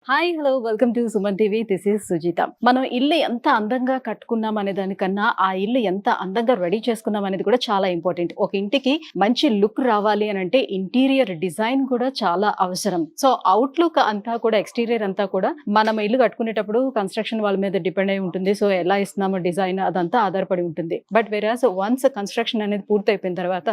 Hi hello welcome to Suman TV. This is Sujitha. మనం ఇల్లు ఎంత అందంగా కట్టుకున్నాం అనే దానికన్నా ఆ ఇల్లు ఎంత అందంగా రెడీ చేసుకున్నాం అనేది కూడా చాలా ఇంపార్టెంట్. ఒక ఇంటికి మంచి లుక్ రావాలి అని అంటే ఇంటీరియర్ డిజైన్ కూడా చాలా అవసరం. సో అవుట్లుక్ అంతా కూడా ఎక్స్టీరియర్ అంతా కూడా మనం ఇల్లు కట్టుకునేటప్పుడు కన్స్ట్రక్షన్ వాళ్ళ మీద డిపెండ్ అయి ఉంటుంది. సో ఎలా ఇస్తున్నామో డిజైన్ అదంతా ఆధారపడి ఉంటుంది. బట్ వేరాస్ వన్స్ కన్స్ట్రక్షన్ అనేది పూర్తయిపోయిన తర్వాత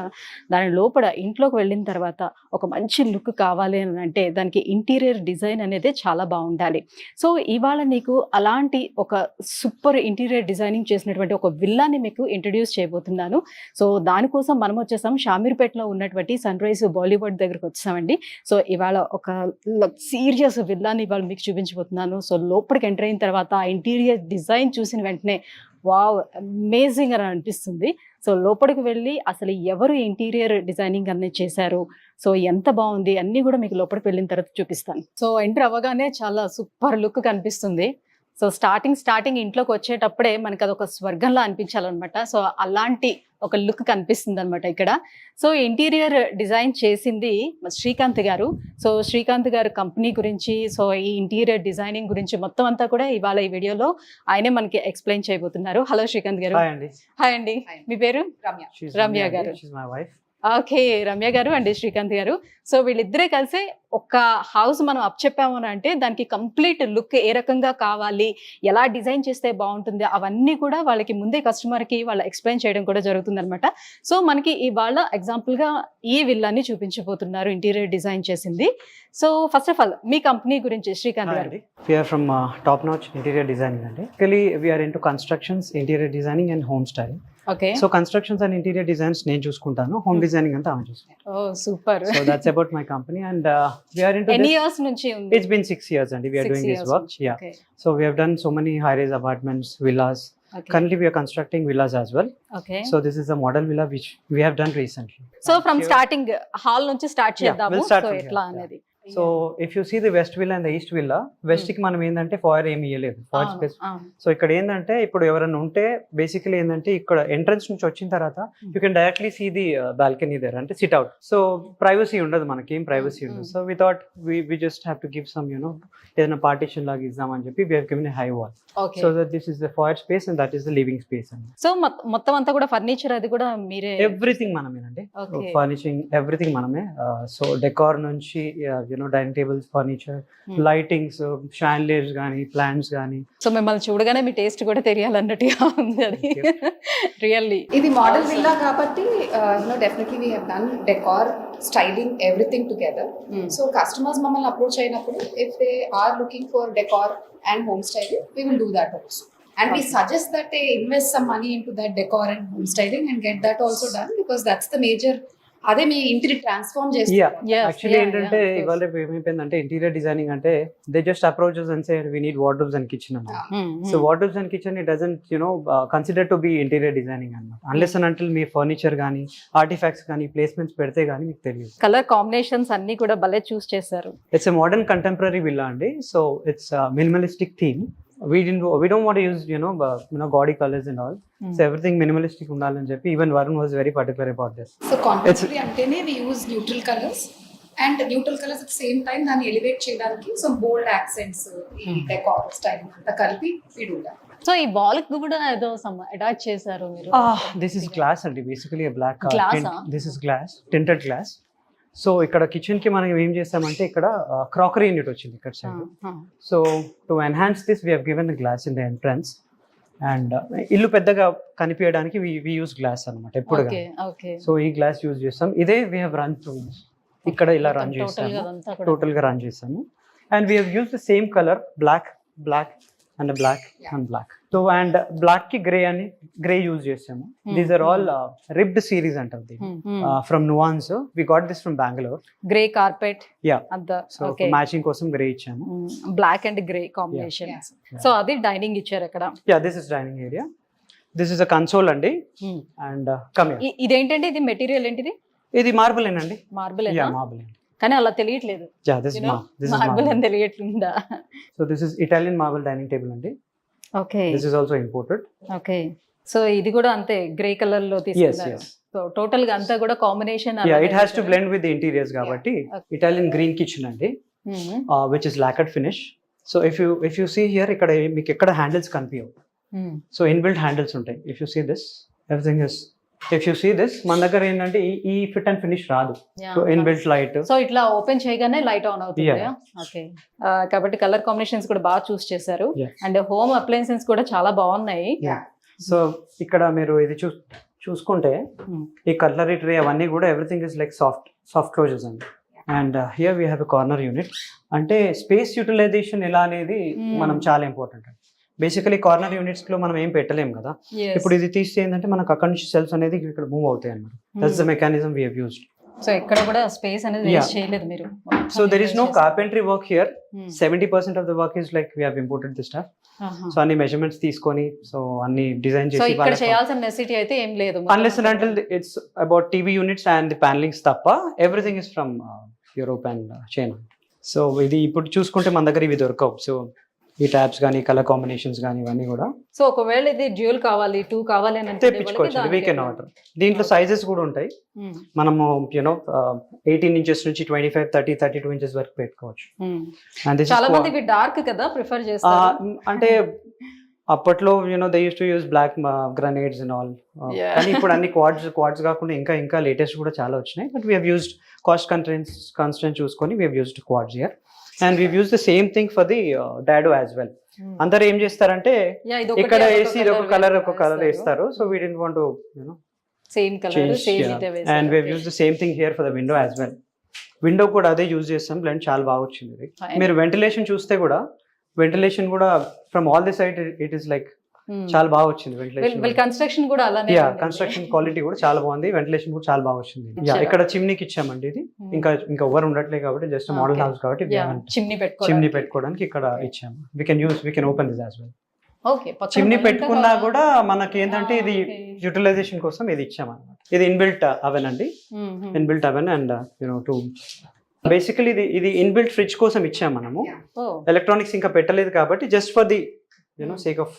దాని లోపల ఇంట్లోకి వెళ్ళిన తర్వాత ఒక మంచి లుక్ కావాలి అని అంటే దానికి ఇంటీరియర్ డిజైన్ అనేది చాలా బాగుండాలి. సో ఇవాళ నీకు అలాంటి ఒక సూపర్ ఇంటీరియర్ డిజైనింగ్ చేసినటువంటి ఒక విల్లాని మీకు ఇంట్రడ్యూస్ చేయబోతున్నాను. సో దానికోసం మనం వచ్చేసాం షామీర్పేటలో ఉన్నటువంటి సన్ రైజ్ బాలీవుడ్ దగ్గరకు వచ్చామండి. సో ఇవాళ ఒక సీరియస్ విల్లాని ఇవాళ మీకు చూపించబోతున్నాను. సో లోపలికి ఎంటర్ అయిన తర్వాత ఆ ఇంటీరియర్ డిజైన్ చూసిన వెంటనే వావ్ అమేజింగ్ అని అనిపిస్తుంది. సో లోపలికి వెళ్ళి అసలు ఎవరు ఇంటీరియర్ డిజైనింగ్ అనేది చేశారు, సో ఎంత బాగుంది అన్నీ కూడా మీకు లోపలికి వెళ్ళిన తర్వాత చూపిస్తాను. సో ఎంటర్ అవ్వగానే చాలా సూపర్ లుక్ కనిపిస్తుంది. సో స్టార్టింగ్ ఇంట్లోకి వచ్చేటప్పుడే మనకి అదొక స్వర్గంలా అనిపించాలన్నమాట. సో అలాంటి ఒక లుక్ కనిపిస్తుంది అనమాట ఇక్కడ. సో ఇంటీరియర్ డిజైన్ చేసింది శ్రీకాంత్ గారు. సో శ్రీకాంత్ గారు కంపెనీ గురించి, సో ఈ ఇంటీరియర్ డిజైనింగ్ గురించి మొత్తం అంతా కూడా ఇవాళ ఈ వీడియోలో ఆయనే మనకి ఎక్స్ప్లెయిన్ చేయబోతున్నారు. హలో శ్రీకాంత్ గారు. హాయ్ అండి. మీ పేరు? రమ్య గారు. ఓకే, రమ్య గారు అండి శ్రీకాంత్ గారు. సో వీళ్ళిద్దరే కలిసి ఒక హౌస్ మనం అప్ చెప్పాము అని అంటే దానికి కంప్లీట్ లుక్ ఏ రకంగా కావాలి, ఎలా డిజైన్ చేస్తే బాగుంటుంది, అవన్నీ కూడా వాళ్ళకి ముందే కస్టమర్కి వాళ్ళు ఎక్స్ప్లెయిన్ చేయడం కూడా జరుగుతుంది అనమాట. సో మనకి ఇవాళ ఎగ్జాంపుల్గా ఈ విల్లాని చూపించబోతున్నారు ఇంటీరియర్ డిజైన్ చేసింది. So first of all me company గురించి శ్రీకాంత్ గారు. We are from Top Notch Interior Designing అండి. Basically we are into constructions, interior designing and home styling. Okay. So constructions and interior designs నేను చూసుకుంటాను, home designing అంతా ఆమె చూసుకుంటాను. Oh super. So that's about my company and we are into Any this. years నుంచి ఉంది? It's been 6 years and we are doing this work. Yeah. Okay. So we have done so many high rise apartments, villas. Okay. Currently we are constructing villas as well. Okay. So this is a model villa which we have done recently. So from starting hall నుంచి start చేద్దాము. we'll start so from ఎట్లా here. అనేది. So if you see the west villa and the east villa, west కి మనం ఏంటంటే ఫాయర్ ఏమి ఇవ్వలేదు, ఫాయర్ space. So ఇక్కడ ఏంటంటే ఇప్పుడు ఎవరైనా ఉంటే బేసికలీ ఏంటంటే ఇక్కడ ఎంట్రన్స్ నుంచి వచ్చిన తర్వాత you can directly see the balcony there, అంటే సిట్ అవుట్. సో ప్రైవసీ ఉండదు, మనకి ఏం ప్రైవసీ ఉండదు. So we thought we just have to give some ఏదైనా పార్టీషన్ లాగా ఇద్దామని చెప్పి we have given a high wall. So that this is the foyer space and that is the living space అండి. So మొత్తం అంతా కూడా furniture అది కూడా మీరే? ఎవ్రీథింగ్ మనమేనండి, ఫర్నిషింగ్ ఎవ్రీథింగ్ మనమే. సో డెకార్ నుంచి dining tables, furniture, lightings, chandeliers కానీ, ప్లాంట్స్ కానీ. సో మిమ్మల్ని చూడగానే మీ టేస్ట్ కూడా తెలియాలన్నట్టుగా ఉంది అది. రియల్లీ ఇది మోడల్ విల్లా కాబట్టి definitely we have done decor, styling, everything together. So customers మమ్మల్ని అప్రోచ్ అయినప్పుడు if they are looking for decor and home styling, we will do that also. And we suggest that they invest some money into that decor and home styling and get that also done, because that's the major, అదే మీ ఇంటిని transform చేస్తారు. Actually ఏంటంటే ఇవాళ ఏమైపోయిందంటే interior designing అంటే they just approaches and say we need wardrobes and kitchen అన్నమాట. So wardrobes and kitchen it doesn't consider to be interior designing అన్నమాట, unless and until మీ ఫర్నిచర్ కానీ, ఆర్టిఫాక్ట్స్ కానీ, ప్లేస్మెంట్స్ పెడితే కానీ మీకు తెలియదు. కలర్ కాంబినేషన్స్ అన్ని కూడా భలే చూస్ చేశారు. It's a modern contemporary villa అండి. So it's minimalistic theme. We don't want to use gaudy colors and all. So everything minimalistic undalani cheppi even Varun was very particular about this. So contemporary antene we use neutral colors, and neutral colors at the same time dani elevate cheyadaniki some bold accents ee decor style anta kalpi we do that. So ఈ wall కి కూడా ఏదో some attach చేశారు మీరు? This is glass and basically a black glass. This is glass, tinted glass. So ఇక్కడ kitchen కి మనం ఏం చేస్తామంటే ఇక్కడ క్రాకరీ యూనిట్ వచ్చింది ఇక్కడ side. So to enhance this we have given the glass in the entrance and ఇల్లు పెద్దగా కనిపించడానికి వి యూస్ గ్లాస్ అన్నమాట ఎప్పుడు. సో ఈ గ్లాస్ యూజ్ చేస్తాం. ఇదే వీ హావ్ రన్ త్రూ ఇక్కడ ఇలా రన్ చేస్తాము, టోటల్ గా రన్ చేస్తాము. And we have use the same colour black and black and black. So and black కి గ్రే యూజ్ చేసాము. These are all ribbed series అంటారు దీన్ని, from Nuance. We got this from Bengaluru. Grey carpet, yeah, so matching కోసం grey ఇచ్చాము, black and grey combination. So అది dining ఇచ్చారు అక్కడ. Yeah, this is dining area. This is a console అండి. And come here. ఇదేంటండి, ఇది మెటీరియల్ ఏంటిది? ఇది మార్బుల్ ఏనండి. మార్బుల్? Yeah, marble. కానీ అలా తెలియట్లేదు. యా, దిస్ ఇస్ మార్బుల్ అని తెలియట్లేదా? So this is Italian marble dining table అండి. Okay, this is also imported. Okay, so ఇది కూడా అంతే గ్రే కలర్ లో తీసుకున్నారు. సో టోటల్ గా అంతా కూడా combination. Yeah, it has to blend with the interiors కాబట్టి ఇటాలియన్ గ్రీన్ కిచెన్ అండి, which is lacquered finish. So if you see here ఇక్కడ మీకు ఎక్కడ హ్యాండిల్స్ కనిపించవు. సో ఇన్బిల్ట్ హ్యాండిల్స్ ఉంటాయి. If you see this everything is, if you see this మన దగ్గర ఏంటంటే ఈ ఫిట్ అండ్ ఫినిష్ రాదు. So inbuilt light. సో ఇట్లా ఓపెన్ చేయగానే లైట్ ఆన్ అవుతుంది. Yeah. ఓకే, కాబట్టి కలర్ కాంబినేషన్స్ కూడా బాగా చూస్ చేశారు. Yeah. అండ్ హోమ్ అప్లయన్సెస్ కూడా చాలా బాగున్నాయి. సో ఇక్కడ మీరు ఇది చూసుకుంటే ఈ కట్లరీ ట్రే అవన్నీ కూడా everything is like soft closures అండి. And here we have a corner unit. అంటే స్పేస్ యూటిలైజేషన్ ఎలా అనేది మనం చాలా ఇంపార్టెంట్ అండి. బేసికలీ కార్నర్ యూనిట్స్ లో మనం ఏం పెట్టలేం కదా. Yes. ఇప్పుడు ఇది తీస్తే ఏంటంటే మనకు అక్కడ నుంచి సెల్స్ అనేది ఇక్కడ మూవ్ అవుతాయి అన్నమాట. That's the mechanism we have used. So ఇక్కడ కూడా స్పేస్ అనేది Yeah. వేస్ట్ చేయలేదు మీరు. So there is no carpentry work here. 70% of the work is like we have imported the stuff. So అన్ని మెజర్మెంట్స్ తీసుకొని సో అన్ని డిజైన్ సో ఇక్కడ చేసి చేయాల్సిన నెసిటీ అయితే ఏం లేదు. unless and until it's about TV units and the panelings తప్ప everything is from Europe and China. So ఇది ఇప్పుడు చూసుకుంటే మన దగ్గర ఇవి దొరకవు. సో ఈ ట్యాబ్స్ కానీ కలర్ కాంబినేషన్స్ కానీ ఇవన్నీ కూడా సో ఒకవేళ ఇది డ్యూల్ కావాలి 2 కావాలి అని అంటే తెప్పించుకోవచ్చు. We can order. దీంట్లో సైజెస్ కూడా ఉంటాయి. మనము యూనో 18 ఇంచెస్ నుంచి 25, 30, 32 ఇంచెస్ వరకు పెట్టుకోవచ్చు. And this చాలా is మంది ఇవి డార్క్ కదా ప్రిఫర్ చేస్తారు. అంటే అప్పట్లో you know they used to use black granites and all. Yeah. కానీ ఇప్పుడు అన్ని క్వాడ్స్ కాకుండా ఇంకా లేటెస్ట్ కూడా చాలా వచ్చినాయి. But we have used cost constant చూసుకొని we have used quads here. And we use the same thing for the dado as well. అందరు ఏం చేస్తారంటే ఇక్కడ వేసి ఇది ఒక కలర్ వేస్తారు. So we don't want to you know same colour same ఇదే వేస్తారు. And we have used the same thing here for the window as well. Window కూడా అదే యూజ్ చేస్తాం. బ్లెండ్ చాలా బాగా వచ్చింది. మీరు వెంటిలేషన్ చూస్తే కూడా వెంటిలేషన్ కూడా from all the side it is like చాలా బాగా వచ్చింది వెంటిలేషన్. కన్స్ట్రక్షన్ కూడా అలానే. కన్స్ట్రక్షన్ క్వాలిటీ కూడా చాలా బాగుంది. వెంటిలేషన్ కూడా చాలా బాగా వచ్చింది. ఇక్కడ చిమ్నీకి ఇచ్చామండి. ఇది ఇంకా ఎవరు ఉండట్లేదు కాబట్టి జస్ట్ మోడల్ హౌస్ కాబట్టి చిమ్నీ పెట్టుకోవడానికి ఇక్కడ ఇచ్చాము. We can open this as well. Okay, chimney పెట్టుకున్నా కూడా మనకి ఏంటంటే ఇది యూటిలైజేషన్ కోసం ఇది ఇచ్చామన్నమాట. ఇది ఇన్బిల్ట్ అవెన్ అండి. Inbuilt oven and you know to basically ఇది ఇన్బిల్ట్ ఫ్రిడ్జ్ కోసం ఇచ్చాము మనము. ఎలక్ట్రానిక్స్ ఇంకా పెట్టలేదు కాబట్టి just for the you know sake of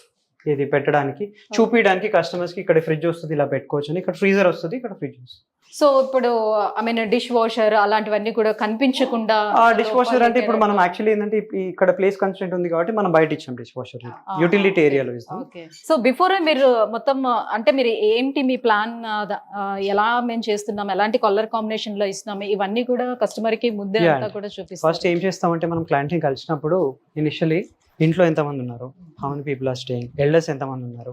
ఇది పెట్టడానికి చూపించడానికి కస్టమర్స్ కి ఇక్కడ ఫ్రిడ్జ్ వస్తుంది ఇలా పెట్టుకోవచ్చు అని. ఇక్కడ ఫ్రీజర్ వస్తుంది, ఇక్కడ ఫ్రిడ్జ్ వస్తుంది. సో ఇప్పుడు ఐ మీన్ డిష్ వాషర్ అలాంటివన్నీ కూడా కనిపించకుండా. డిష్ వాషర్ అంటే ఇప్పుడు మనం యాక్చువల్లీ ఏంటంటే ఇక్కడ ప్లేస్ కన్స్టెంట్ ఉంది కాబట్టి మనం బయట ఇచ్చాం డిష్ వాషర్ యూటిలిటీ ఏరియాలో ఇస్తాం. సో బిఫోర్ మీరు మొత్తం అంటే మీరు ఏంటి మీ ప్లాన్, ఎలా మేము చేస్తున్నాం, ఎలాంటి కలర్ కాంబినేషన్ లో ఇస్తున్నాము, ఇవన్నీ కూడా కస్టమర్ కి ముందే అంతా కూడా చూపిస్తాం. ఫస్ట్ ఏం చేస్తామంటే మనం క్లయింట్ ని కలిసినప్పుడు ఇనిషియలీ ఇంట్లో ఎంతమంది ఉన్నారు, how many people are staying, elders ఎంతమంది ఉన్నారు,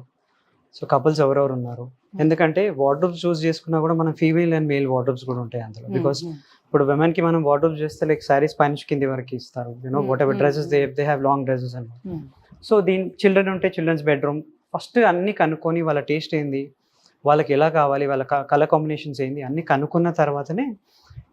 సో కపుల్స్ ఎవరెవరు ఉన్నారు. ఎందుకంటే వార్డ్రోబ్స్ చూస్ చేసుకున్నా కూడా మనం ఫీమేల్ అండ్ మేల్ వార్డ్రోబ్స్ కూడా ఉంటాయి అందులో. బికాస్ ఇప్పుడు విమెన్ కి మనం వార్డ్రోబ్స్ చేస్తే లైక్ సారీస్ పైన కింది వరకు ఇస్తారు. You know what ever dresses they have long dresses and so దీని చిల్డ్రన్ ఉంటే చిల్డ్రన్స్ బెడ్రూమ్ ఫస్ట్ అన్ని కనుక్కొని వాళ్ళ టేస్ట్ ఏంది, వాళ్ళకి ఎలా కావాలి, వాళ్ళ కలర్ కాంబినేషన్స్ ఏంది అన్ని కనుక్కున్న తర్వాతనే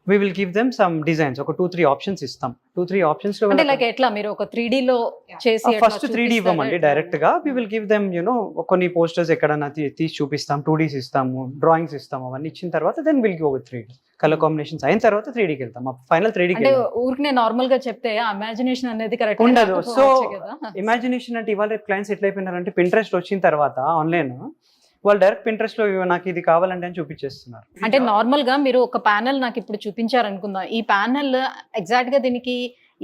we will give them some designs. ఒక 2-3 ఆప్షన్స్ ఇస్తాం. 2-3 ఆప్షన్స్ లో అంటే లైక్ ఎట్లా మీరు ఒక 3D లో చేసి ఫస్ట్ 3D ఇవ్వమండి డైరెక్ట్ గా. we will give them you know కొన్ని పోస్టర్స్ ఎక్కడన్నా తీసి చూపిస్తాం, 2Ds ఇస్తాము, డ్రాయింగ్స్ ఇస్తాము. అవన్నీ ఇచ్చిన తర్వాత then we'll go with 3D colour combinations అయిన తర్వాత 3D కి వెళ్తాం. ఫైనల్ 3D కి అంటే ఊరికే నార్మల్ గా చెప్తే ఇమాజినేషన్ అనేది కరెక్ట్ ఉండదు. సో ఇమాజినేషన్ అంటే ఇవాళ క్లయింట్స్ ఎట్లా అయిపోయినారంటే Pinterest వచ్చిన తర్వాత ఆన్లైన్ వాళ్ళు డైరెక్ట్ Pinterest లో నాకు ఇది కావాలంటే అని చూపించేస్తున్నారు. అంటే నార్మల్ గా మీరు ఒక ప్యానెల్ నాకు ఇప్పుడు చూపించారు అనుకుందాం, ఈ ప్యానెల్ ఎగ్జాక్ట్ గా దీనికి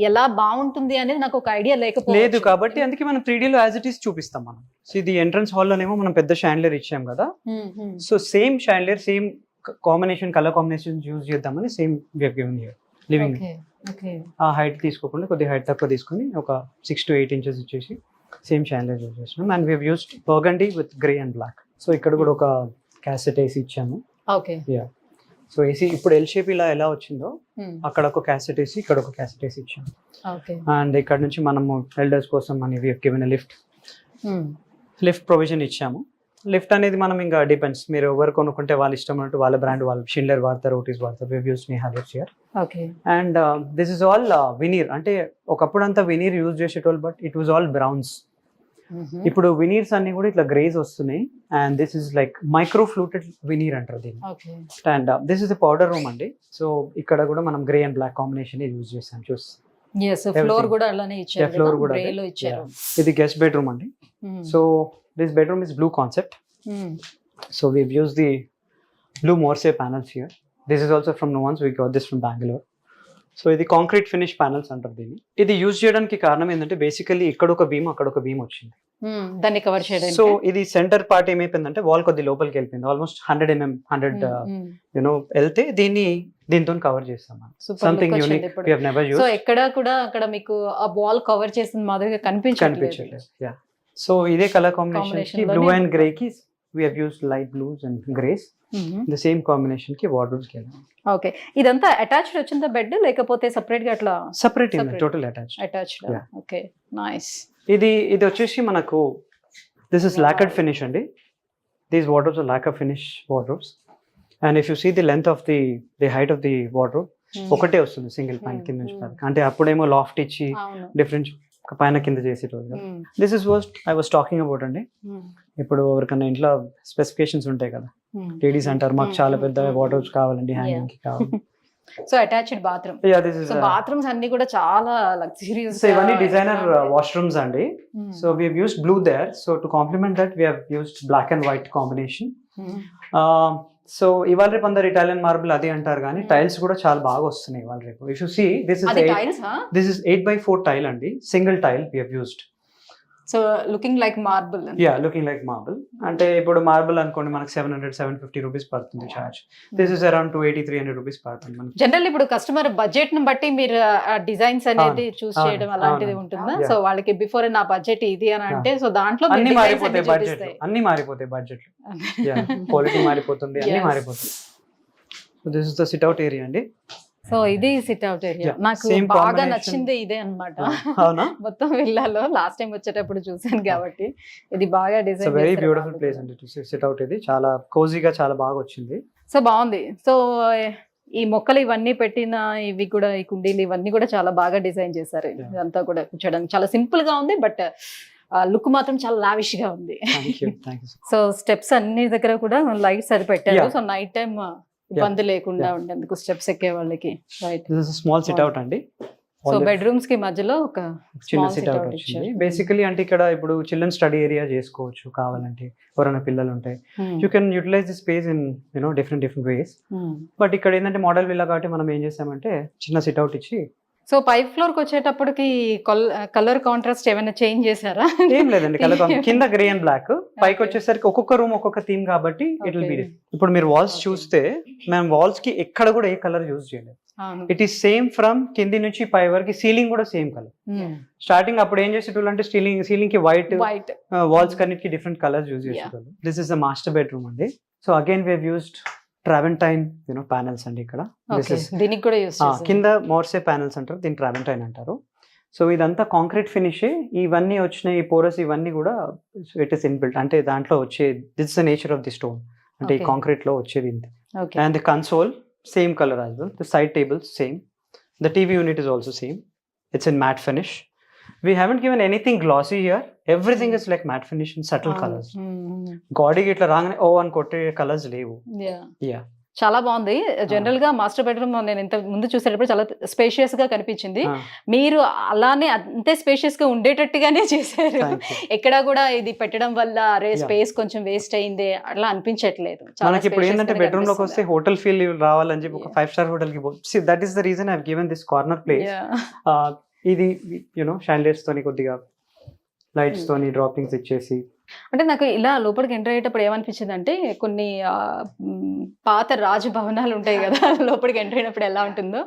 ఎలా బాగుంటుంది అనేది నాకు ఒక ఐడియా లేదు కాబట్టి అందుకే మనం 3D లో యాజ్ ఇట్ ఈస్ చూపిస్తాం. మనం సో ఇది ఎంట్రన్స్ హాల్ లోనేమో మనం పెద్ద షాండ్లియర్ ఇచ్చాం కదా. So same chandelier same combination colour combination use చేద్దామని same we have given here living. ఆ హైట్ తీసుకోకుండా కొద్దిగా హైట్ తక్కువ తీసుకొని ఒక 6 to 8 ఇంచెస్ ఇచ్చేసి సేమ్ షాండ్లియర్ యూజ్ చేసినాం. And we have used burgundy with grey and black. So ఇక్కడ కూడా ఒక క్యాసెట్ ఏసీ ఇచ్చాము. సో ఏసీ ఇప్పుడు ఎల్ షేప్ ఇలా ఎలా వచ్చిందో అక్కడ ఒక క్యాసెట్ ఏసీ, ఇక్కడ ఒక క్యాసెట్ ఏసీ ఇచ్చాము. అండ్ ఇక్కడ నుంచి మనము ఎల్డర్స్ కోసం అని we have given a lift provision ఇచ్చాము. లిఫ్ట్ అనేది మనం ఇంకా డిపెండ్స్, మీరు ఎవరు కొనుక్కుంటే వాళ్ళ ఇష్టం అన్నట్టు వాళ్ళ బ్రాండ్ వాళ్ళు షిండ్లర్ వాడతారు, ఓటీస్ వాడతారు. We have used Neha lifts here. And this is all veneer. అంటే ఒకప్పుడు అంతా వినీర్ యూజ్ చేసేటోళ్ళు, but it was all browns. ఇప్పుడు వినీర్స్ అన్ని కూడా ఇట్లా గ్రేస్ వస్తున్నాయి. And this is like micro fluted veneer అంటారు దీన్ని. And this is the powder room అండి. సో ఇక్కడ కూడా మనం grey and black combination use చేసాం. ఫ్లోర్ కూడా అలానే ఇచ్చారు. ఫ్లోర్ కూడా ఇది గెస్ట్ బెడ్రూమ్ అండి. So this bedroom is blue concept. So we use the blue morse panels here. This is also from Nuance. We got this from Bangalore. So ఇది concrete finish panels అంటారు దీన్ని. ఇది use చేయడానికి కారణం ఏంటంటే basically ఇక్కడ ఒక బీమ్ అక్కడ ఒక బీమ్ వచ్చింది. దాన్ని కవర్ చేయడానికి. సో ఇది సెంటర్ పార్ట్ ఏమైపోయిందంటే వాల్ కొద్ది లోపలికి వెళ్ళిపోయింది, ఆల్మోస్ట్ 100 mm 100 యూనో వెళ్తే దీంతో కవర్ చేస్తాం. Something unique we have never used. So ఎక్కడ కూడా అక్కడ మీకు ఆ వాల్ కవర్ చేసిన మాదిరిగా కనిపించట్లేదు. యా. సో ఇదే కలర్ కాంబినేషన్ కి బ్లూ అండ్ గ్రే కి we have used light blues and greys. The same combination కి వార్డ్రోబ్స్ కి ఓకే. ఇదంతా అటాచ్డ్ వచ్చిందా బెడ్ లేకపోతే సెపరేట్ గా అట్లా? Separate total attached. Okay, nice. ఇది వచ్చేసి మనకు దిస్ ఇస్ లాకర్డ్ ఫినిష్ అండి. These wardrobes are lacquer finish wardrobes. And if you see the length of the height of the wardrobe ఒకటే వస్తుంది సింగిల్ పైన కింద నుంచి పైకి. అంటే అప్పుడేమో లాఫ్ట్ ఇచ్చి డిఫరెంట్ పైన కింద చేసేటోళ్ళు. This is what I was talking about అండి. ఇప్పుడు ఎవరికన్నా ఇంట్లో స్పెసిఫికేషన్స్ ఉంటాయి కదా, లేడీస్ అంటారు మాకు చాలా పెద్ద వార్డ్రోబ్స్ కావాలండి, హ్యాంగింగ్ కి కావాలి. So attached bathroom. Yeah, this is bathrooms అన్ని కూడా చాలా లగ్జరీస్. సో ఇవన్నీ డిజైనర్ వాష్రూమ్స్ అండి. So we have used blue there. So to complement that we have used black and white combination. So ఇవాళ రేపు అందరు ఇటాలియన్ మార్బుల్ అది అంటారు కానీ టైల్స్ కూడా చాలా బాగా వస్తున్నాయి ఇవాళ రేపు. If you see this is 8x4 tile అండి, single tile we have used. So looking like marble. Yeah, looking like marble. అంటే ఇప్పుడు మార్బుల్ అనుకోండి మనకు 700-750 రూపీస్ పడుతుంది charge. This is around 280-300 rupees పడుతుంది మనకి. జనరల్ ఇప్పుడు కస్టమర్ బడ్జెట్ ని బట్టి మీరు డిజైన్స్ అనేది చూస్ చేయడం అలాంటిది ఉంటుందా? సో వాళ్ళకి బిఫోర్ నా బడ్జెట్ ఇది అని అంటే సో దాంట్లో అన్ని మారిపోతాయి బడ్జెట్. యా, క్వాలిటీ మారిపోతుంది, అన్ని మారిపోతాయి. So this is the SIT out area అండి. సో ఇది సిట్ అవుట్ ఏరియా. నాకు బాగా నచ్చింది ఇదే అన్నమాట. మొత్తం విల్లాలో లాస్ట్ టైం వచ్చేటప్పుడు చూసాను కాబట్టి ఇది బాగా డిజైన్. వెరీ బ్యూటిఫుల్ ప్లేస్ అండి టు సిట్ అవుట్. ఇది చాలా కోజీగా చాలా బాగా వచ్చింది. సో బాగుంది. సో ఈ మొక్కలు ఇవన్నీ పెట్టిన ఇవి కూడా ఈ కుండీలు ఇవన్నీ కూడా చాలా బాగా డిజైన్ చేశారు. ఇదంతా కూడా కూర్చోడానికి చాలా సింపుల్ గా ఉంది, బట్ లుక్ మాత్రం చాలా లావిష్ గా ఉంది. సో స్టెప్స్ అన్ని దగ్గర కూడా లైట్స్ అది పెట్టారు. సో నైట్ టైం ఇబ్బంది లేకుండా ఉండేందుకు స్టెప్స్ ఎక్కే వాళ్ళకి. రైట్, స్మాల్ సిట్ అవుట్ అండి. సో బెడ్రూమ్స్ కి మధ్యలో ఒక చిన్న సిట్ అవుట్ వచ్చింది. బేసికలీ అంటే ఇక్కడ ఇప్పుడు చిల్డ్రన్ స్టడీ ఏరియా చేసుకోవచ్చు కావాలంటే, ఎవరైనా పిల్లలు ఉంటాయి. You can utilise the space in different ways. But ఇక్కడ ఏంటంటే మోడల్ విల్లా కాబట్టి మనం ఏం చేసామంటే చిన్న సిట్ అవుట్ ఇచ్చి. సో పై ఫ్లోర్ కి వచ్చేటప్పటికి కలర్ కాంట్రాస్ట్ ఏమైనా చేంజ్ చేశారా? ఏం లేదండి, కలర్ కింద గ్రే అండ్ బ్లాక్, పైకి వచ్చేసరికి ఒక్కొక్క రూమ్ ఒక్కొక్క థీమ్ కాబట్టి ఇట్ విల్ బి డిఫరెంట్. ఇప్పుడు మీరు వాల్స్ చూస్తే మేము వాల్స్ కి ఎక్కడ కూడా ఏ కలర్ యూజ్ చేయలేదు. ఇట్ ఈస్ సేమ్ ఫ్రమ్ కింది నుంచి పై వరకు. సీలింగ్ కూడా సేమ్ కలర్. స్టార్టింగ్ అప్పుడు ఏం చేసేటోళ్ళు అంటే సీలింగ్ కి వైట్, వాల్స్ కన్నిటికి డిఫరెంట్ కలర్స్ యూజ్ చేసేటోళ్ళు. This is the master bedroom అండి. So again we have used travertine panels అండి. ఇక్కడ దీనికి కూడా యూజ్ చేశారు. కింద మోర్సే ప్యానల్స్ అంటారు, దీన్ని ట్రావెంటైన్ అంటారు. సో ఇదంతా కాంక్రీట్ ఫినిష్. ఇవన్నీ వచ్చినాయి పోరస్, ఇవన్నీ కూడా ఇట్ ఇస్ ఇన్బిల్ట్. అంటే దాంట్లో వచ్చే this is the nature of the stone. అంటే ఈ కాంక్రీట్ లో వచ్చేది ఇంత. And the console same colour as well. The side tables same. The TV unit is also same. It's in matte finish. We haven't given anything glossy here. Everything is like matte finish in subtle colors. Gaudy ఇట్లా రాగానే ఓ అని కొట్టే colours లేవు. Yeah. చాలా బాగుంది. General గా master bedroom నేను ఇంత ముందు చూసేటప్పుడు చాలా స్పేషియస్ గా కనిపించింది. మీరు అలానే అంతే స్పేషియస్ గా ఉండేటట్టుగానే చేశారు. ఎక్కడా కూడా ఇది పెట్టడం వల్ల అరే స్పేస్ కొంచెం వేస్ట్ అయింది అట్లా అనిపించట్లేదు. మనకి ఇప్పుడు ఏంటంటే బెడ్రూమ్ లోకి వస్తే హోటల్ ఫీల్ రావాలని చెప్పి ఒక 5-star హోటల్ కి that is the reason I have given this corner place. ఇది షాండ్లియర్స్ తోని కొద్దిగా లైట్స్ తోని డ్రాపింగ్స్ ఇచ్చేసి. అంటే నాకు ఇలా లోపలికి ఎంటర్ అయ్యేటప్పుడు ఏమనిపించింది అంటే కొన్ని పాత రాజభవనాలు ఉంటాయి కదా, లోపలికి ఎంటర్ అయినప్పుడు ఎలా ఉంటుందో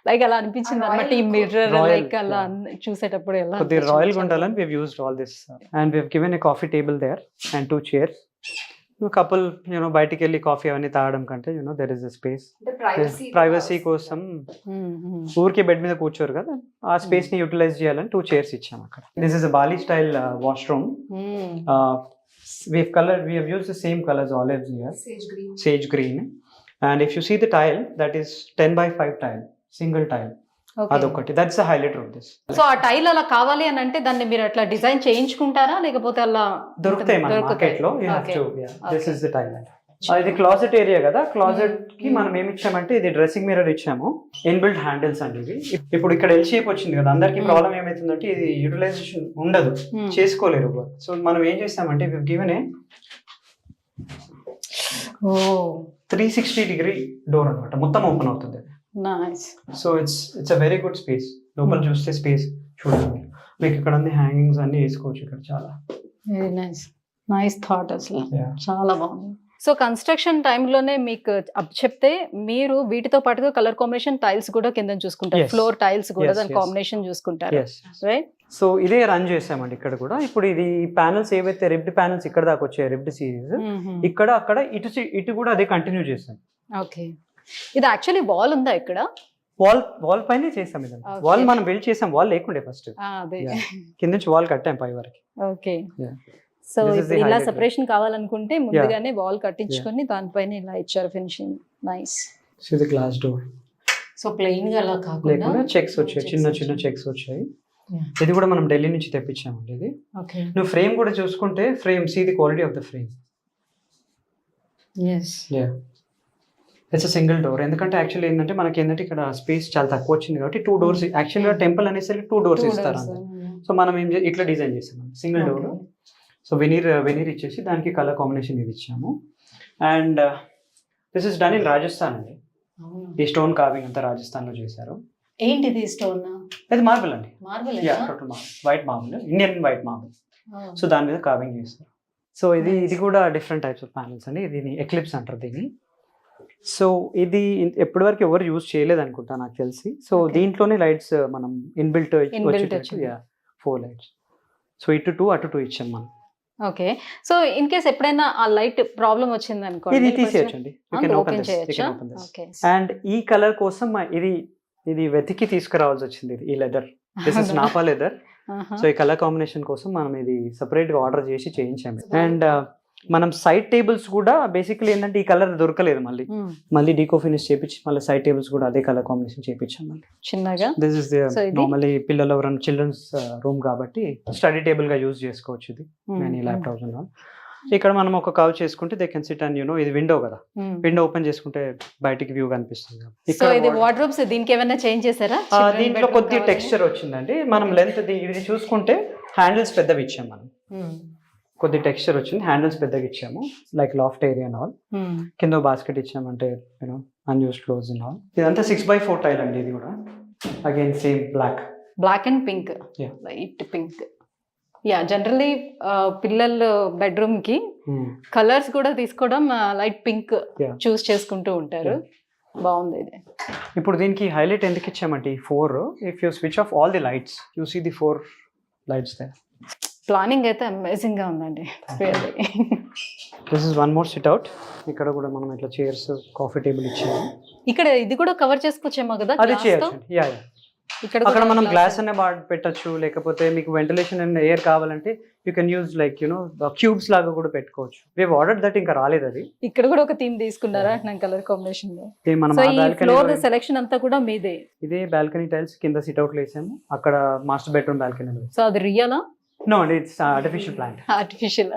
లైక్ అలా అనిపించింది అనమాట. ఈ మిర్రర్ లైక్ అలా చూసేటప్పుడు ఎలా కొద్దిగా రాయల్ గా ఉండాలని we have used all this and we have given a coffee table there and 2 chairs. Couple బయటికి వెళ్ళి కాఫీ అవన్నీ తాగడం కంటే there is a space privacy కోసం. ఊరికి బెడ్ మీద కూర్చోరు కదా, ఆ స్పేస్ ని యూటిలైజ్ చేయాలని 2 chairs ఇచ్చాం అక్కడ. This is a Bali style washroom. We have used the same colors, olives here, sage green. And if you see the tile, that is 10x5 tile, single tile. అదొకటి, that's the highlight of this. So ఆ tile అలా కావాలి అని అంటే దాన్ని మీరు అట్లా design చేయించుకుంటారా లేకపోతే అలా దొరుకుతాయి మన మార్కెట్ లో? This is the tile. ఇది క్లాజెట్ ఏరియా కదా, క్లాజెట్ కి మనం ఏమి ఇచ్చామంటే ఇది డ్రెస్సింగ్ మిర్రర్ ఇచ్చాము, ఇన్బిల్ట్ హ్యాండిల్స్ అండి ఇవి. ఇప్పుడు ఇక్కడ ఎల్ షేప్ వచ్చింది కదా, అందరికి ప్రాబ్లం ఏమైతుందంటే ఇది యూటిలైజేషన్ ఉండదు, చేసుకోలేరు. సో మనం ఏం చేస్తామంటే గివెన్ ఏ 360 degree డోర్ అనమాట, మొత్తం ఓపెన్ అవుతుంది. Nice. So it's a very good space. లోపల చూస్తే స్పేస్ చూడండి, మీకు ఇక్కడ అన్ని హ్యాంగింగ్స్ అన్ని వేసుకోవచ్చు ఇక్కడ చాలా. వెరీ నైస్, నైస్ థాట్ అసలు. Yeah. చాలా బాగుంది. సో కన్స్ట్రక్షన్ టైంలోనే మీకు చెప్తే మీరు వీటితో పాటుగా కలర్ కాంబినేషన్ టైల్స్ కూడా కింద చూసుకుంటారు, Yes. ఫ్లోర్ టైల్స్ కూడా Yes, దాని yes. కాంబినేషన్ చూసుకుంటారు, Yes. రైట్? సో ఇదే రన్ చేసామండి ఇక్కడ కూడా. ఇప్పుడు ఇది ప్యానల్స్ ఏవైతే రిబ్డ్ ప్యానల్స్ ఇక్కడ దాకా వచ్చాయి, రిబ్డ్ సిరీస్, ఇక్కడ అక్కడ ఇటు కూడా అదే కంటిన్యూ చేసాం. ఓకే. ఇది యాక్చువల్లీ వాల్ ఉందా ఇక్కడ? వాల్ పైనే చేసాం ఇదంతా. Okay. వాల్ మనం బిల్డ్ చేసాం, వాల్ లేకుండే ఫస్ట్, అదే. కింద నుంచి వాల్ కట్టాం పై వరకు. Okay. Yeah. So This is ఇప్పుడు the ఇలా highlight. సెపరేషన్ కావాలనుకుంటే ముందుగానే వాల్ కట్టించుకొని దానిపైన ఇలా ఇచ్చారు ఫినిషింగ్. నైస్. సో ఇది గ్లాస్ డోర్, సో ప్లెయిన్ గా అలా కాకుండా లేకుండా చెక్స్ వచ్చాయి, చిన్న చిన్న చెక్స్ వచ్చాయి. Yeah. ఇది కూడా మనం ఢిల్లీ నుంచి తెప్పించామండి ఇది. ఓకే. నువ్వు ఫ్రేమ్ కూడా చూసుకుంటే frame, see the quality of the frame. yes. It's single door. ఎందుకంటే యాక్చువల్లీ ఏంటంటే మనకి ఏంటంటే ఇక్కడ స్పేస్ చాలా తక్కువ వచ్చింది కాబట్టి 2 doors. యాక్చువల్గా టెంపుల్ అనేసరికి 2 doors ఇస్తారు అంతే. సో మనం ఇట్లా డిజైన్ చేసాం సింగిల్ డోర్. సో వెనీర్ ఇచ్చేసి దానికి కలర్ కాంబినేషన్ ఇది ఇచ్చాము. And this is done in Rajasthan అండి. ఈ స్టోన్ కార్వింగ్ అంతా రాజస్థాన్ లో చేశారు. ఏంటిది స్టోన్? ఇది మార్బుల్ అండి. Marble. Total marble, white marble, Indian white marble. So దాని మీద కార్వింగ్ చేస్తారు. సో ఇది కూడా డిఫరెంట్ టైప్స్ ఆఫ్ ప్యానల్స్ అండి. ఇది ఎక్లిప్స్ అంటారు దీన్ని. సో ఇది ఎప్పటి వరకు ఎవరు యూజ్ చేయలేదు అనుకుంటా నాకు తెలిసి. సో దీంట్లోనే లైట్స్ మనం ఇన్బిల్ట్ వచ్చేటట్టు 4 lights. సో ఇటు 2 అటు 2 ఇచ్చాం మనం. ఓకే. సో ఇన్ కేస్ ఎప్పుడైనా ఆ లైట్ ప్రాబ్లం వచ్చింది అనుకోండి, ఇది తీసేయచ్చండి. ఓపెన్ చేయొచ్చా? ఓకే. అండ్ ఈ కలర్ కోసం ఇది వెతికి తీసుకురావాల్సి వచ్చింది. ఈ leather, this is Napa leather. So ఈ కలర్ కాంబినేషన్ కోసం మనం ఇది సపరేట్ గా ఆర్డర్ చేసి చేయించాము. అండ్ మనం సైడ్ టేబుల్స్ కూడా బేసికలీ ఏంటంటే ఈ కలర్ దొరకలేదు, మళ్ళీ డీకో ఫినిష్ చేపించి మళ్ళీ సైడ్ టేబుల్స్ కూడా అదే కలర్ కాంబినేషన్ చేపించాం మళ్ళీ చిన్నగా. దిస్ ఇస్ నార్మల్లీ పిల్లలు ఎవరైనా చిల్డ్రన్స్ రూమ్ కాబట్టి స్టడీ టేబుల్ గా యూజ్ చేసుకోవచ్చు ఇది, ల్యాప్టాప్స్ అన్న. ఇక్కడ మనం ఒక కవ్ చేసుకుంటే దే కెన్ సిట్ అండ్ ఇది విండో కదా, విండో ఓపెన్ చేసుకుంటే బయటికి వ్యూ కనిపిస్తుంది. సో ఇది వార్డ్రోబ్స్ దీనికి ఏమైనా చేంజ్ చేశారా? దీంట్లో కొద్ది టెక్స్చర్ వచ్చిందండి. మనం లెంత్ ఇది చూసుకుంటే హ్యాండిల్స్ పెద్దవి ఇచ్చాం మనం, కొద్ది టెక్స్చర్ వచ్చింది, హ్యాండిల్స్ పెద్దగా ఇచ్చాము, like loft area and all. కింద బాస్కెట్ ఇచ్చామంటే అన్యూస్డ్ క్లోజ్ అండ్ ఆల్. ఇదంతా 6x4 టైల్ అండి. ఇది కూడా again same black and pink, light pink. Generally పిల్లల బెడ్రూమ్ కి కలర్స్ కూడా తీసుకోవడం లైట్ పింక్ చూస్ చేసుకుంటూ ఉంటారు. బాగుంది ఇది. ఇప్పుడు దీనికి హైలైట్ ఎందుకు ఇచ్చామంటే 4, if you switch off all the lights you see the 4 lights there. Planning అయితే అమేజింగ్ గా ఉందండి. This is one more sit out. ఇక్కడ కూడా మనం ఇట్లా చైర్స్, కాఫీ టేబుల్ ఇచ్చాము. ఇక్కడ ఇది కూడా కవర్ చేసుకోవచ్చేమో కదా? అది చేయొచ్చు. ఇక్కడ అక్కడ మనం గ్లాస్ అనే పెట్టచ్చు, లేకపోతే మీకు వెంటిలేషన్ అండ్ ఎయిర్ కావాలంటే you can use like cubes లాగా కూడా పెట్టుకోవచ్చు. వి ఆర్డర్ దట్, ఇంకా రాలేదు అది. ఇక్కడ కూడా ఒక థీమ్ తీసుకున్నారా కలర్ కాంబినేషన్ లో? మనం సెలెక్షన్ అంతా కూడా మీదే. ఇదే బాల్కనీ టైల్స్ కింద సిట్ అవుట్ వేసాము, అక్కడ మాస్టర్ బెడ్రూమ్ బాల్కనీ. సో అది రియలా? నో అండి, ఇట్స్ ఆర్టిఫిషియల్ ప్లాంట్. ఆర్టిఫిషియల్.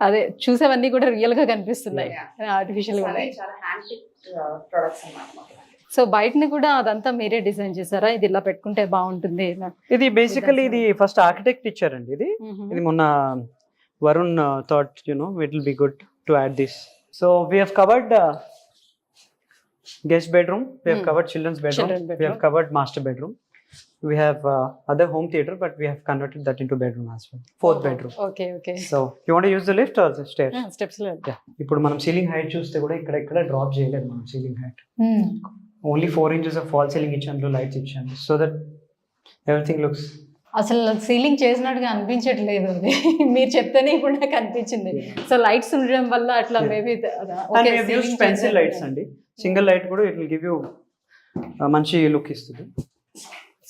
అదే చూసేవన్నీ కూడా రియల్ గా కనిపిస్తున్నాయి, ఆర్టిఫిషియల్ గా. సో బయటని కూడా అదంతా మీరే డిజైన్ చేశారా? ఇది ఇలా పెట్టుకుంటే బాగుంటుంది. ఇది బేసికలీ ఇది ఫస్ట్ ఆర్కిటెక్ట్ ఇచ్చారండి. ఇది మొన్న Varun thought it will be good to add this. So we have covered guest bedroom, we have covered children's bedroom, we have covered master bedroom, we have other home theater, but we have converted that into bedroom as well, 4th bedroom. Okay. So you want to use the lift or the stairs? Steps lo. ఇప్పుడు మనం ceiling height చూస్తే కూడా ఇక్కడ drop చేయలేదు మనం ceiling height. Only 4 inches of fall ceiling ఇచ్చాము, lights ఇచ్చాము, so that everything looks. అసలు సీలింగ్ చేసినట్టుగా అనిపించట్లేదు అది, మీరు చెప్తేనే ఇప్పుడు నాకు అనిపించింది. సో లైట్స్ ఉండడం వల్ల అట్లా maybe. And we have used pencil lights అండి. సింగిల్ లైట్ కూడా ఇట్ విల్ గివ్ యూ మంచి లుక్ ఇస్తుంది.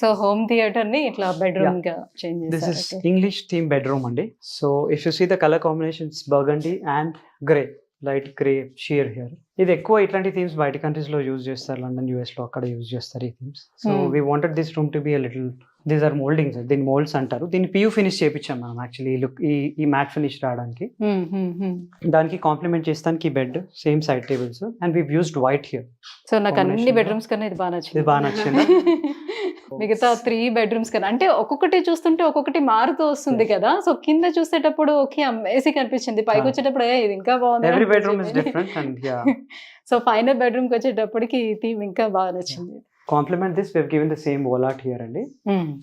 సో హోమ్ థియేటర్ ని ఇట్లా బెడ్రూమ్ గా చేంజ్ చేశారు. This is English theme bedroom అండి. So if you see the colour combinations burgundy and grey, light grey share here. ఇది ఎక్కువ ఇట్లాంటి థీమ్స్ బయట కంట్రీస్ లో యూజ్ చేస్తారు, లండన్, యూఎస్ లో అక్కడ యూజ్ చేస్తారు ఈ themes. So we wanted this room to be a little, these are mouldings, దీని మోల్డ్స్ అంటారు. దీన్ని పియూ ఫినిష్ చేపించాం మనం యాక్చువల్లీ ఈ లుక్, ఈ మ్యాట్ ఫినిష్ రావడానికి. దానికి కాంప్లిమెంట్ చేస్తానికి bed, same side tables, and we used white here. So నాకు అన్ని బెడ్రూమ్స్ కన్నా ఇది బాగా నచ్చింది. మిగతా 3 బెడ్రూమ్స్ కదా, అంటే ఒక్కొక్కటి చూస్తుంటే ఒక్కొక్కటి మారుతూ వస్తుంది కదా, సో కింద చూసేటప్పుడు ఓకే అమేజింగ్ అనిపించింది, పైకి వచ్చేటప్పుడు ఇది ఇంకా బాగుంది. Every bedroom is different and yeah. So final bedroom కి వచ్చేటప్పటికి థీమ్ ఇంకా బాగా నచ్చింది. Complement this we have given the same wall art here అండి.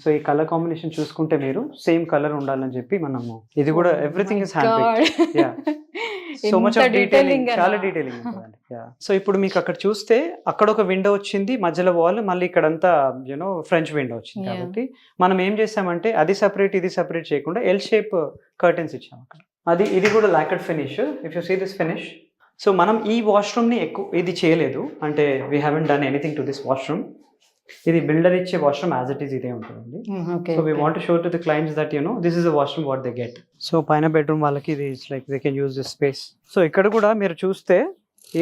సో ఈ కలర్ కాంబినేషన్ చూసుకుంటే మీరు సేమ్ కలర్ ఉండాలని చెప్పి మనము ఇది కూడా everything is hand picked. Yeah, so much of detailing, చాలా డీటెయిలింగ్ ఉంటుందండి. యా, సో ఇప్పుడు మీకు అక్కడ చూస్తే అక్కడ ఒక విండో వచ్చింది, మధ్యలో వాల్, మళ్ళీ ఇక్కడంతా యూనో ఫ్రెంచ్ విండో వచ్చింది. Yeah. కాబట్టి మనం ఏం చేసామంటే అది సెపరేట్ ఇది సెపరేట్ చేయకుండా ఎల్ షేప్ కర్టెన్స్ ఇచ్చాం అక్కడ. ఇది కూడా లాకెట్ finish. If you see this finish, so మనం ఈ వాష్రూమ్ ని ఎక్కువ ఇది చేయలేదు, అంటే we haven't done anything to this washroom. ఇది బిల్డర్ ఇచ్చే వాష్రూమ్ యాజ్ ఇట్ ఈస్ ఇదే ఉంటుందండి. So we want to show to the clients that you know this is the washroom what they get. So పైన bedroom వాళ్ళకి ఇది like they can use this space. So ఇక్కడ కూడా మీరు చూస్తే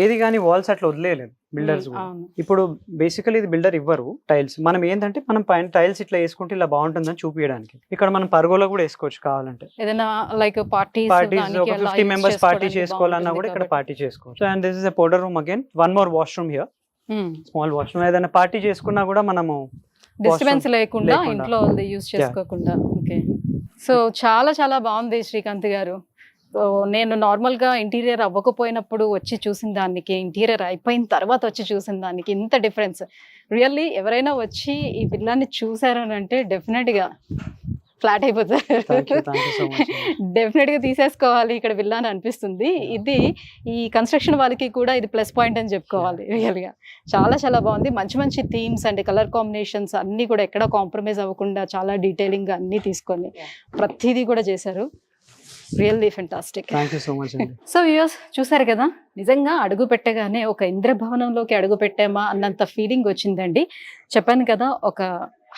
ఏది కానీ వాల్స్ అట్లా వదిలేయలేదు బిల్డర్స్ కూడా. ఇప్పుడు బేసికలీ ఇది బిల్డర్ ఇవ్వరు టైల్స్, మనం ఏంటంటే మనం పైన టైల్స్ ఇట్లా వేసుకుంటే ఇలా బాగుంటుందని చూపించడానికి. ఇక్కడ మనం పర్గోలో కూడా వేసుకోవచ్చు కావాలంటే, ఏదైనా లైక్ పార్టీస్ ఒక 50 members పార్టీ చేసుకోవాలన్నా కూడా ఇక్కడ పార్టీ చేసుకోవచ్చు. And this is a powder room again, one more washroom here, small washroom. ఏదైనా పార్టీ చేసుకున్నా కూడా మనము డిస్టర్బెన్స్ లేకుండా ఇంట్లో యూజ్ చేసుకోకుండా. ఓకే, సో చాలా చాలా బాగుంది శ్రీకాంత్ గారు. సో నేను నార్మల్గా ఇంటీరియర్ అవ్వకపోయినప్పుడు వచ్చి చూసిన దానికి, ఇంటీరియర్ అయిపోయిన తర్వాత వచ్చి చూసిన దానికి ఇంత డిఫరెన్స్. రియల్లీ ఎవరైనా వచ్చి ఈ విల్లాని చూసారని అంటే డెఫినెట్గా ఫ్లాట్ అయిపోతారు, డెఫినెట్గా తీసేసుకోవాలి ఇక్కడ విల్లా అని అనిపిస్తుంది. ఇది ఈ కన్స్ట్రక్షన్ వాళ్ళకి కూడా ఇది ప్లస్ పాయింట్ అని చెప్పుకోవాలి. రియల్గా చాలా చాలా బాగుంది. మంచి మంచి థీమ్స్ అండ్ కలర్ కాంబినేషన్స్ అన్నీ కూడా ఎక్కడ కాంప్రమైజ్ అవ్వకుండా చాలా డీటెయిలింగ్గా అన్నీ తీసుకొని ప్రతిదీ కూడా చేశారు. Really fantastic. Thank you so much అండి. సో వ్యూయర్స్ చూసారు కదా, నిజంగా అడుగు పెట్టగానే ఒక ఇంద్రభవనంలోకి అడుగు పెట్టామా అన్నంత ఫీలింగ్ వచ్చిందండి. చెప్పాను కదా, ఒక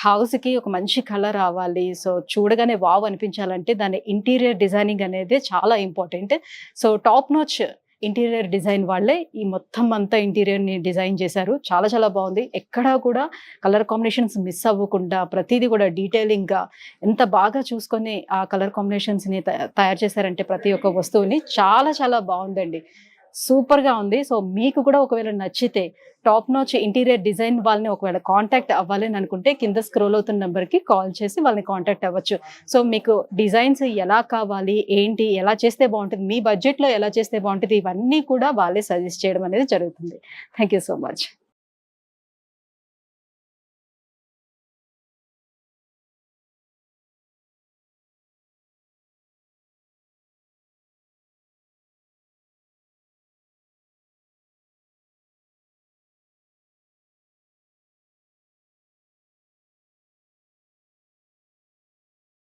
హౌస్కి ఒక మంచి కలర్ రావాలి, సో చూడగానే వావ్ అనిపించాలంటే దాని ఇంటీరియర్ డిజైనింగ్ అనేది చాలా important. So top notch interior design వాళ్ళే ఈ మొత్తం అంతా ఇంటీరియర్ని డిజైన్ చేశారు. చాలా చాలా బాగుంది. ఎక్కడా కూడా కలర్ కాంబినేషన్స్ మిస్ అవ్వకుండా ప్రతిదీ కూడా డీటెయిలింగ్గా ఎంత బాగా చూసుకొని ఆ కలర్ కాంబినేషన్స్ని తయారు చేశారంటే ప్రతి ఒక్క వస్తువుని చాలా చాలా బాగుందండి, సూపర్గా ఉంది. సో మీకు కూడా ఒకవేళ నచ్చితే టాప్ నాచ్ ఇంటీరియర్ డిజైన్ వాళ్ళని ఒకవేళ కాంటాక్ట్ అవ్వాలి అని అనుకుంటే కింద స్క్రోల్ అవుతున్న నెంబర్కి కాల్ చేసి వాళ్ళని కాంటాక్ట్ అవ్వచ్చు. సో మీకు డిజైన్స్ ఎలా కావాలి, ఏంటి, ఎలా చేస్తే బాగుంటుంది, మీ బడ్జెట్లో ఎలా చేస్తే బాగుంటుంది, ఇవన్నీ కూడా వాళ్ళే సజెస్ట్ చేయడం అనేది జరుగుతుంది. Thank you so much.